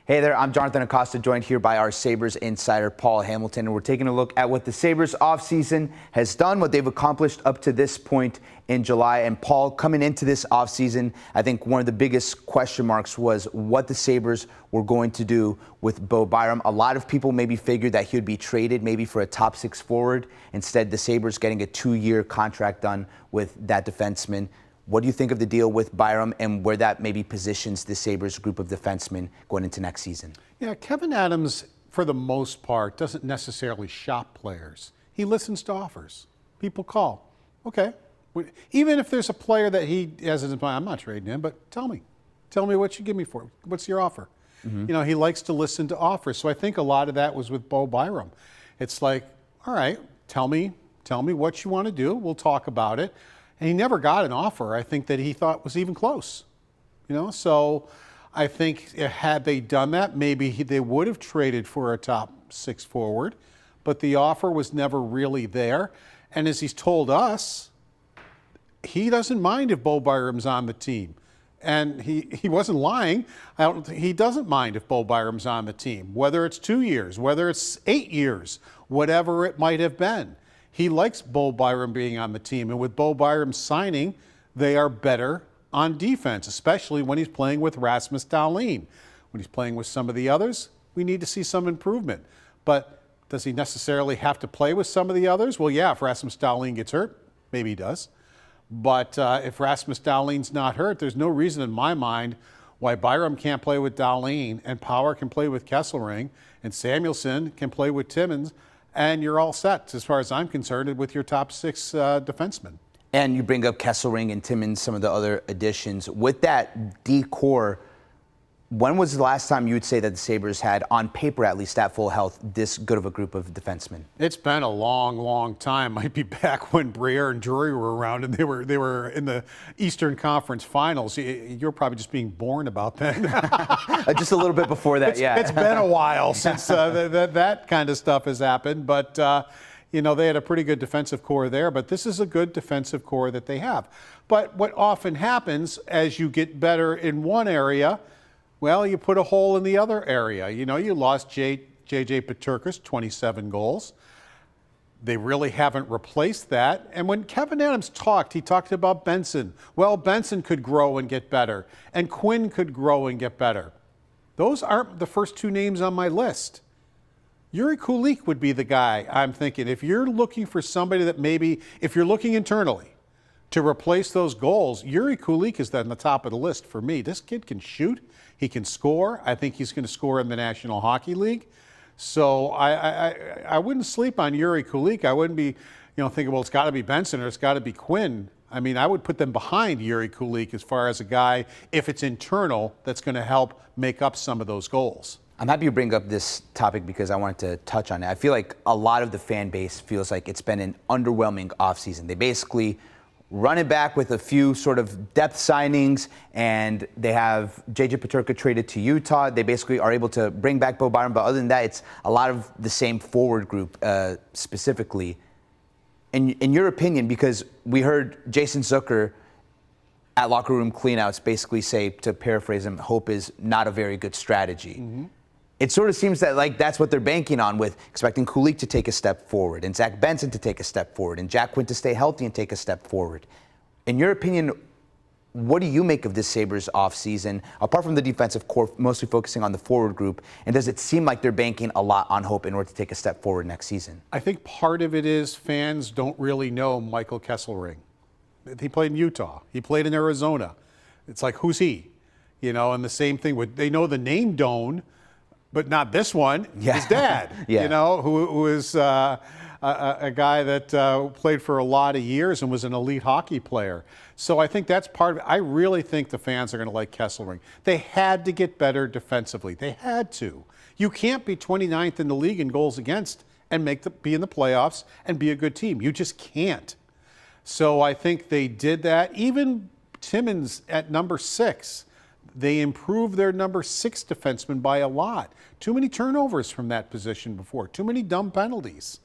Hey there, I'm Jonathan Acosta, joined here by our Sabres insider, Paul Hamilton, and we're taking a look at what the Sabres offseason has done, what they've accomplished up to this point in July. And Paul, coming into this offseason, I think one of the biggest question marks was what the Sabres were going to do with Byram. A lot of people maybe figured that he would be traded maybe for a top six forward. Instead, the Sabres getting a 2-year contract done with that defenseman. What do you think of the deal with Byram and where that maybe positions the Sabres group of defensemen going into next season? Yeah, Kevin Adams, for the most part, doesn't necessarily shop players. He listens to offers. People call. Okay. Even if there's a player that he has in his mind, I'm not trading him, but tell me. Tell me what you give me for it. What's your offer? Mm-hmm. You know, he likes to listen to offers. So I think a lot of that was with Byram. It's like, all right, tell me what you want to do. We'll talk about it. And he never got an offer, I think, that he thought was even close. You know, so I think had they done that, maybe they would have traded for a top six forward, but the offer was never really there. And as he's told us, he doesn't mind if Byram's on the team. And he wasn't lying. He doesn't mind if Byram's on the team, whether it's 2 years, whether it's 8 years, whatever it might have been. He likes Byram being on the team, and with Byram signing, they are better on defense, especially when he's playing with Rasmus Dahlin. When he's playing with some of the others, we need to see some improvement. But does he necessarily have to play with some of the others? Well, yeah, if Rasmus Dahlin gets hurt, maybe he does. But if Rasmus Dahlin's not hurt, there's no reason in my mind why Byram can't play with Dahlin and Power can play with Kesselring and Samuelsson can play with Timmins. And you're all set, as far as I'm concerned, with your top six defensemen. And you bring up Kesselring and Timmins, some of the other additions. With that D-core, when was the last time you would say that the Sabres had, on paper at least, at full health, this good of a group of defensemen? It's been a long, long time. Might be back when Briere and Drury were around and they were in the Eastern Conference Finals. You're probably just being born about then. Just a little bit before that, yeah. It's been a while since that kind of stuff has happened. But, you know, they had a pretty good defensive core there. But this is a good defensive core that they have. But what often happens as you get better in one area, well, you put a hole in the other area. You know, you lost J.J. Peterka's 27 goals. They really haven't replaced that. And when Kevin Adams talked, he talked about Benson. Well, Benson could grow and get better, and Quinn could grow and get better. Those aren't the first two names on my list. Yuri Kulich would be the guy I'm thinking. If you're looking for somebody that maybe, if you're looking internally to replace those goals, Yuri Kulich is on the top of the list for me. This kid can shoot. He can score. I think he's going to score in the National Hockey League. So I wouldn't sleep on Yuri Kulich. I wouldn't be, thinking, well, it's got to be Benson or it's got to be Quinn. I mean, I would put them behind Yuri Kulich as far as a guy, if it's internal, that's going to help make up some of those goals. I'm happy you bring up this topic because I wanted to touch on it. I feel like a lot of the fan base feels like it's been an underwhelming offseason. They basically run it back with a few sort of depth signings, and they have J.J. Peterka traded to Utah. They basically are able to bring back Byram, but other than that, it's a lot of the same forward group specifically. In your opinion, because we heard Jason Zucker at locker room cleanouts basically say, to paraphrase him, hope is not a very good strategy. Mm-hmm. It sort of seems that that's what they're banking on, with expecting Kulich to take a step forward and Zach Benson to take a step forward and Jack Quinn to stay healthy and take a step forward. In your opinion, what do you make of this Sabres offseason, apart from the defensive core, mostly focusing on the forward group? And does it seem like they're banking a lot on hope in order to take a step forward next season? I think part of it is fans don't really know Michael Kesselring. He played in Utah. He played in Arizona. It's like, who's he? And the same thing with, they know the name Doan, but not this one, his dad, who is a guy that played for a lot of years and was an elite hockey player. So I think that's part of it. I really think the fans are going to like Kesselring. They had to get better defensively. They had to. You can't be 29th in the league in goals against and be in the playoffs and be a good team. You just can't. So I think they did that. Even Timmins at number 6. They improved their number 6 defenseman by a lot. Too many turnovers from that position before. Too many dumb penalties.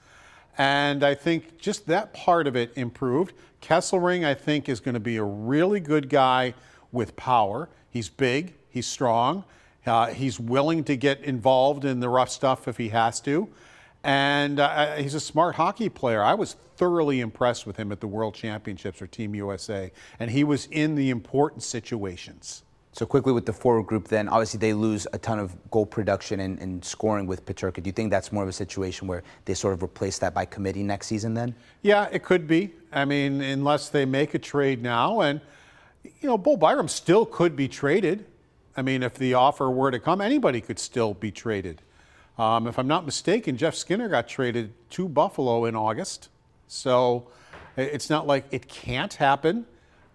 And I think just that part of it improved. Kesselring, I think, is going to be a really good guy with power. He's big. He's strong. He's willing to get involved in the rough stuff if he has to. And he's a smart hockey player. I was thoroughly impressed with him at the World Championships for Team USA. And he was in the important situations. So quickly with the forward group then, obviously they lose a ton of goal production and scoring with Peterka. Do you think that's more of a situation where they sort of replace that by committee next season then? Yeah, it could be. I mean, unless they make a trade now. And, you know, Bo Byram still could be traded. I mean, if the offer were to come, anybody could still be traded. If I'm not mistaken, Jeff Skinner got traded to Buffalo in August. So it's not like it can't happen.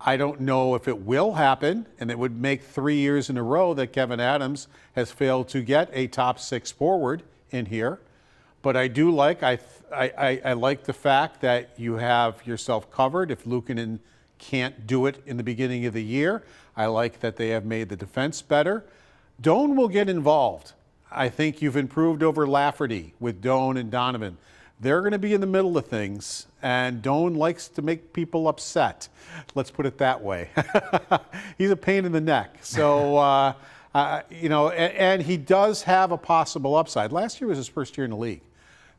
I don't know if it will happen, and it would make 3 years in a row that Kevin Adams has failed to get a top 6 forward in here. But I do like, I like the fact that you have yourself covered if Luukkonen can't do it in the beginning of the year. I like that they have made the defense better. Doan will get involved. I think you've improved over Lafferty with Doan and Donovan. They're going to be in the middle of things, and Doan likes to make people upset. Let's put it that way. He's a pain in the neck. So, you know, and he does have a possible upside. Last year was his first year in the league.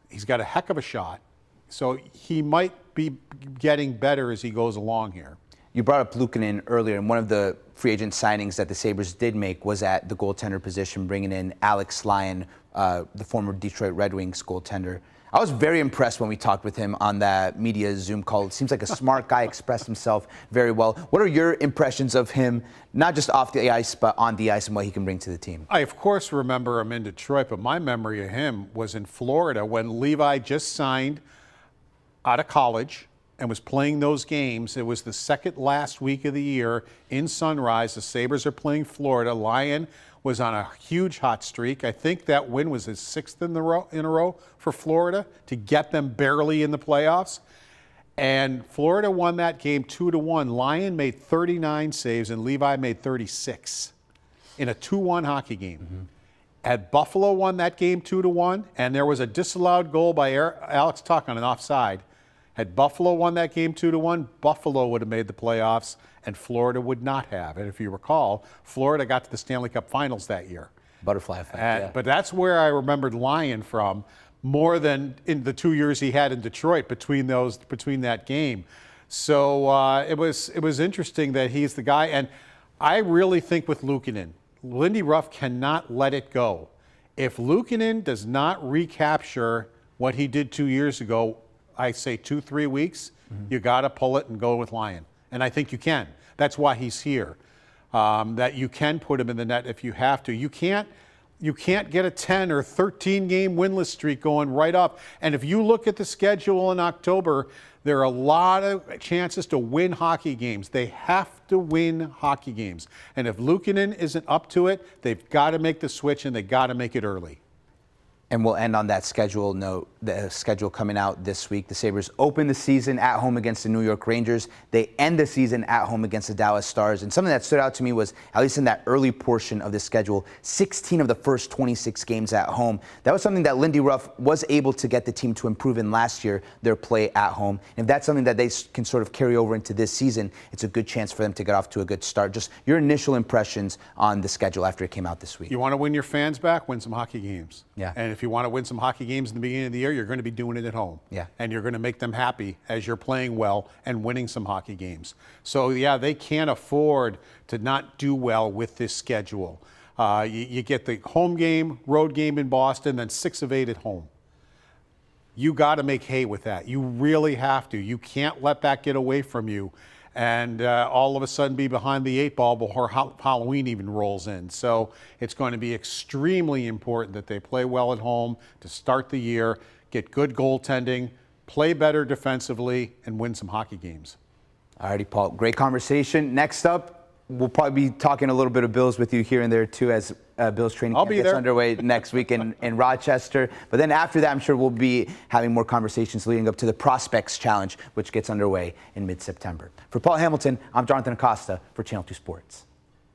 He's got a heck of a shot. So he might be getting better as he goes along here. You brought up Luukkonen earlier, and one of the free agent signings that the Sabres did make was at the goaltender position, bringing in Alex Lyon, the former Detroit Red Wings goaltender. I was very impressed when we talked with him on that media Zoom call. It seems like a smart guy, expressed himself very well. What are your impressions of him, not just off the ice, but on the ice and what he can bring to the team? I, of course, remember him in Detroit, but my memory of him was in Florida when Levi just signed out of college and was playing those games. It was the second last week of the year in Sunrise. The Sabres are playing Florida. Lyon was on a huge hot streak. I think that win was his 6th in a row for Florida to get them barely in the playoffs. And Florida won that game 2-1. Lyon made 39 saves and Levi made 36 in a 2-1 hockey game. Mm-hmm. Had Buffalo won that game 2-1, and there was a disallowed goal by Alex Tuck on an offside. Had Buffalo won that game 2-1, Buffalo would have made the playoffs, and Florida would not have. And if you recall, Florida got to the Stanley Cup Finals that year. Butterfly effect, yeah. But that's where I remembered Lyon from, more than in the 2 years he had in Detroit between that game. So it was interesting that he's the guy. And I really think with Luukkonen, Lindy Ruff cannot let it go. If Luukkonen does not recapture what he did 2 years ago, I say 2-3 weeks, you got to pull it and go with Lyon. And I think you can. That's why he's here. That you can put him in the net if you have to. You can't get a 10 or 13 game winless streak going right up. And if you look at the schedule in October, there are a lot of chances to win hockey games. They have to win hockey games. And if Luukkonen isn't up to it, they've got to make the switch, and they've got to make it early. And we'll end on that schedule note, the schedule coming out this week. The Sabres open the season at home against the New York Rangers. They end the season at home against the Dallas Stars. And something that stood out to me was, at least in that early portion of the schedule, 16 of the first 26 games at home. That was something that Lindy Ruff was able to get the team to improve in last year, their play at home. And if that's something that they can sort of carry over into this season, it's a good chance for them to get off to a good start. Just your initial impressions on the schedule after it came out this week. You want to win your fans back? Win some hockey games. Yeah. And if you want to win some hockey games in the beginning of the year, you're going to be doing it at home. Yeah. And you're going to make them happy as you're playing well and winning some hockey games. So, yeah, they can't afford to not do well with this schedule. You get the home game, road game in Boston, then 6 of 8 at home. You got to make hay with that. You really have to. You can't let that get away from you and all of a sudden be behind the 8 ball before Halloween even rolls in. So it's going to be extremely important that they play well at home to start the year, get good goaltending, play better defensively, and win some hockey games. All righty, Paul. Great conversation. Next up, we'll probably be talking a little bit of Bills with you here and there, too, as Bills training camp gets underway next week in Rochester. But then after that, I'm sure we'll be having more conversations leading up to the Prospects Challenge, which gets underway in mid-September. For Paul Hamilton, I'm Jonathan Acosta for Channel 2 Sports.